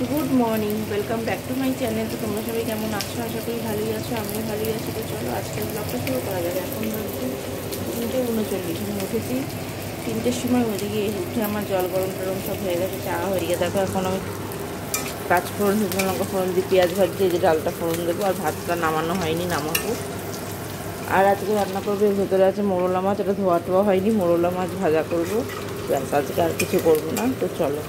Good morning, welcome back to my channel. তো তোমরা সবাই কেমন আছো? আশা করি ভালোই আছো, আমিও ভালোই আছি। তো চলো আজকের ব্লগটা শুরু করা যাবে। এখন বাজছে 3:39। আমি উঠেছি 3টের সময়। ওদিকে উঠে আমার জল গরম টরম সব হয়ে গেছে, চা হয়ে গিয়ে দেখো এখন আমি পাঁচ ফোড়ন, শুকনো লঙ্কা ফোড়ন দিয়ে পেঁয়াজ ভাজছি, যে ডালটা ফোড়ন দেবো। আর ভাতটা নামানো হয়নি, নামাবো। আর আজকে রান্না করবো, এর ভেতরে আছে মোরলা মাছ, এটা ধোয়া টোয়া হয়নি। মোরলা মাছ ভাজা করবো, ব্যাস, আজকে আর কিছু করবো না। তো চলো।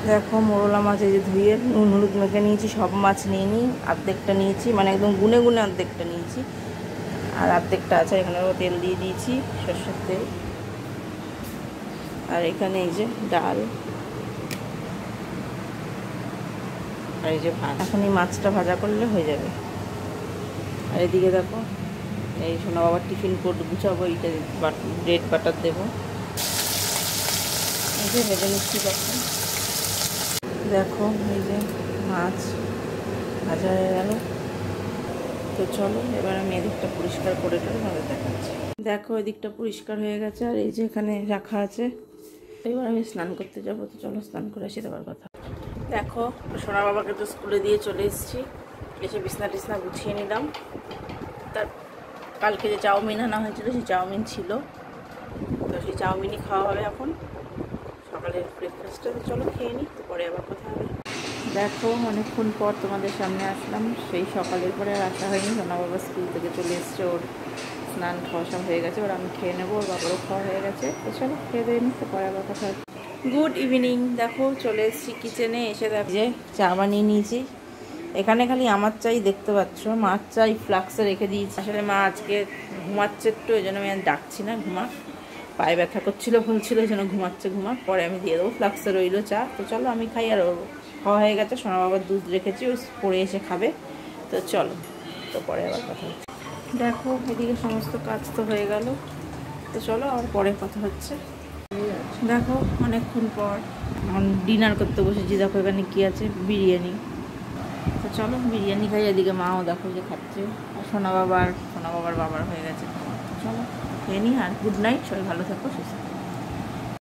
দেখো মোরলা মাছ এই যে ধুয়ে নুন হলুদ মেখে নিয়েছি। সব মাছ নিয়ে নিই, অর্ধেকটা নিয়েছি, মানে একদম গুনে গুনে অর্ধেকটা নিয়েছি, আর অর্ধেকটা আছে। এখানে তেল দিয়ে দিয়েছি, সর্ষের তেল। আর এখানে এই যে ডাল, আর এই যে ভাত। এখন এই মাছটা ভাজা করলে হয়ে যাবে। আর এদিকে দেখো, এই সোনা বাবার টিফিন কোড গুছাবো, এইটা ব্রেড বাটার দেবো। এই যে ভেজে নিচ্ছি। দেখো এই যে মাছ ভাজা হয়ে গেল। তো চলো এবার আমি এদিকটা পরিষ্কার করে নেবো, ভালো দেখাচ্ছি। দেখো এদিকটা পরিষ্কার হয়ে গেছে, আর এই যে এখানে রাখা আছে। এবার আমি স্নান করতে যাবো। তো চলো স্নান করে আসি, দেওয়ার কথা। দেখো সোনা বাবাকে তো স্কুলে দিয়ে চলে এসেছি, এসে বিছনা টিছনা গুছিয়ে নিলাম। তার কালকে যে চাউমিন আনা হয়েছিল, সেই চাউমিন ছিল, তো সেই চাউমিনই খাওয়া হবে এখন সকালের ব্রেকফাস্টে। তো চলো খেয়ে নিই, তো পরে আবার কথা হবে। দেখো অনেকক্ষণ পর তোমাদের সামনে আসলাম। সেই সকালের পরে আর আসা হয়নি। সোনা বাবা স্কুল থেকে চলে এসছে, ওর স্নান খাওয়া সব হয়ে গেছে। ওর আমি খেয়ে নেবো, ওর বাবারও খাওয়া হয়ে গেছে। তো চলো খেয়ে দিয়ে নিই, তো পরে আবার কথা হবে। Good evening. দেখো চলে এসেছি কিচেনে। এসে দেখো যে চা বানিয়ে নিয়েছি। এখানে খালি আমার চাই দেখতে পাচ্ছ, মাছ চাই ফ্লাক্সে রেখে দিয়েছি। আসলে মা আজকে ঘুমাচ্ছে একটু, ওই জন্য আমি আর ডাকছি না। পায়ে ব্যথা করছিল, বলছিল, এই জন্য ঘুমাচ্ছে। পরে আমি দিয়ে দেবো। ফ্লাক্সে রইলো চা। তো চলো আমি খাই। আর ওর খাওয়া হয়ে গেছে, সোনা বাবার দুধ রেখেছি, ও পড়ে এসে খাবে। তো চলো, তো পরে আবার কথা হচ্ছে। দেখো এদিকে সমস্ত কাজ তো হয়ে গেল। তো চলো আর পরে কথা হচ্ছে। দেখো অনেকক্ষণ পর এখন ডিনার করতে বসেছি। দেখো এখানে কী আছে, বিরিয়ানি। তো চলো বিরিয়ানি খাই। এদিকে মাও দেখো যে খাচ্ছে। আর সোনা বাবার বাবার হয়ে গেছে খাওয়া। চলো খেয়ে নিই। আর গুড নাইট, সবাই ভালো থাকো, সুস্থ।